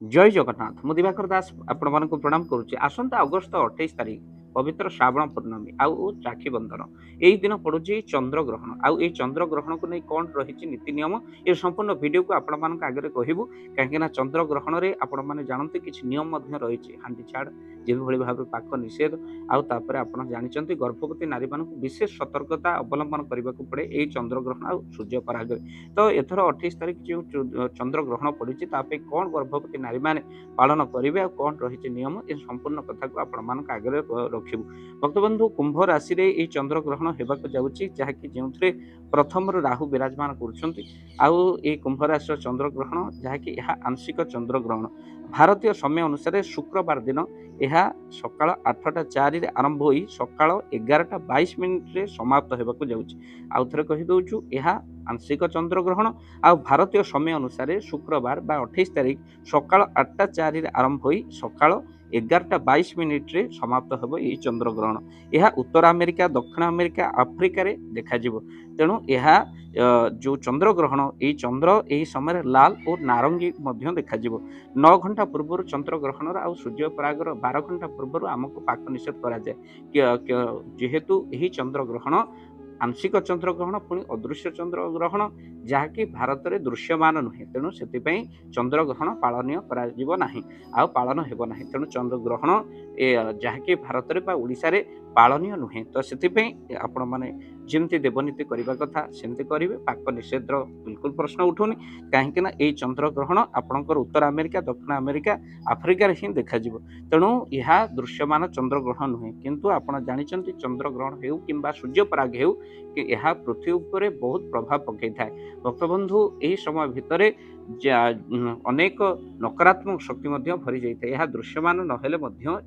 जय जगन्नाथ मु दिवाकर दास आपण मानक प्रणाम करुच्ची आसंता अगस्त 28 तारिख पवित्र श्रावण पूर्णमी आउ राखी बंधन यही दिन पड़ुची चंद्र ग्रहण आउ ये चंद्र ग्रहण को नहीं कौन रही नीति नियम ये संपूर्ण वीडियो को आपण मान आगे कहूँ कहीं चंद्र ग्रहण में आपण मैंने जानते किसी नियम रही हांडी छाड़ जो भाव पाक निषेध आउे आप जानते गर्भवती नारी मान विशेष सतर्कता अवलंबन करने को पड़े यही चंद्र ग्रहण आ सूर्य पराग तो एथर 28 तारिख जो चंद्र ग्रहण पड़ी कौन गर्भवती नारी मैंने पालन करेंगे आ कौन रही नियम ये संपूर्ण कथा को आपण मान आगे रखू भक्तबंधु कुंभ राशि रे ये चंद्र ग्रहण होगा जाऊँगी जहाँकि जो प्रथम राहु विराजमान कर कुंभ राशि चंद्र ग्रहण जहाँकि यह आंशिक चंद्र ग्रहण भारतीय समय अनुसार शुक्रवार दिन यह सकाळ 8:04 आरंभ हो सकाळ 11:22 समाप्त होगा जाऊँगी आउ थे कहीदू यह आंशिक चंद्र ग्रहण आ भारतीय समय अनुसार शुक्रवार 28 तारिख सकाळ 8:04 आरंभ हो सकाळ 11:22 समाप्त हो यह चंद्र ग्रहण यह उत्तर अमेरिका दक्षिण अमेरिका आफ्रिका देखा तेणु यह जो चंद्र ग्रहण ये चंद्र यही समय लाल और नारंगी देखा 9 घंटा पूर्व चंद्र ग्रहण आ सूर्य परागर 12 घंटा पूर्व आमको पाक निषेध कराए जेहेतु यही चंद्र ग्रहण आंशिक चंद्र ग्रहण पुणी अदृश्य चंद्र ग्रहण जहाँकि भारत में दृश्यमान नुहे तेणु से चंद्र ग्रहण पालनीय पालन हेब ना तेणु चंद्र ग्रहण जहाँकि भारत में ओडिशा रे पालनीय नुहे तो से आपण मैंने जमी देवनीति करने कथा सेमती करेंगे पाक निषेध बिल्कुल प्रश्न उठुनि कहीं यही चंद्र ग्रहण आपणकर उत्तर अमेरिका दक्षिण अमेरिका आफ्रिकार ही देखा तेणु यह दृश्यमान चंद्र ग्रहण नुहे किंतु आपण जानते चंद्र ग्रहण हो कि सूर्य पराग हो कि यह पृथ्वी उपर बहुत प्रभाव पकई था भक्तबंधु यही समय भितर अनेक नकारात्मक शक्ति भरी जाए यह दृश्यमान नहेले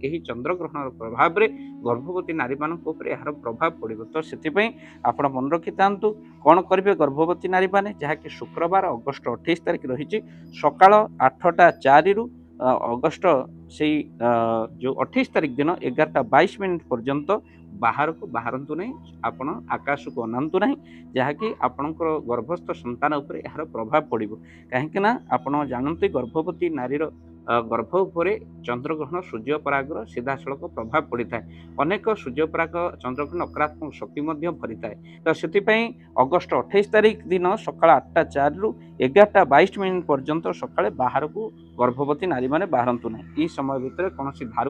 यही चंद्र ग्रहण प्रभाव में गर्भवती नारी मान यार प्रभाव पड़ो तो से आप मन रखी था कौन करेंगे गर्भवती नारी मैंने जहाँकि शुक्रवार अगस्त 28 तारिख रही सकाळ 8:04 अगस्त से जो 28 तारिख दिन 11:22 पर्यंत बाहर को बाहरतु नहीं आपण आकाश को अनातु नहीं जहाँकि आपणकर गर्भस्थ संतान उपर यार प्रभाव पड़ो कहीं आपण जानते गर्भवती नारीर गर्भ उपरे चंद्रग्रहण सूर्य परागर सीधा सड़क प्रभाव पड़ी था अनेक सूर्य पराग चंद्रग्रहण नकारात्मक शक्ति भरी था तो से अगस्त 28 तारिख दिन सकाळ 8:04 रु 11:22 पर्यंत सकाଳେ बाहर को गर्भवती नारी मैंने बाहरतु ना समय भितर कौन धारू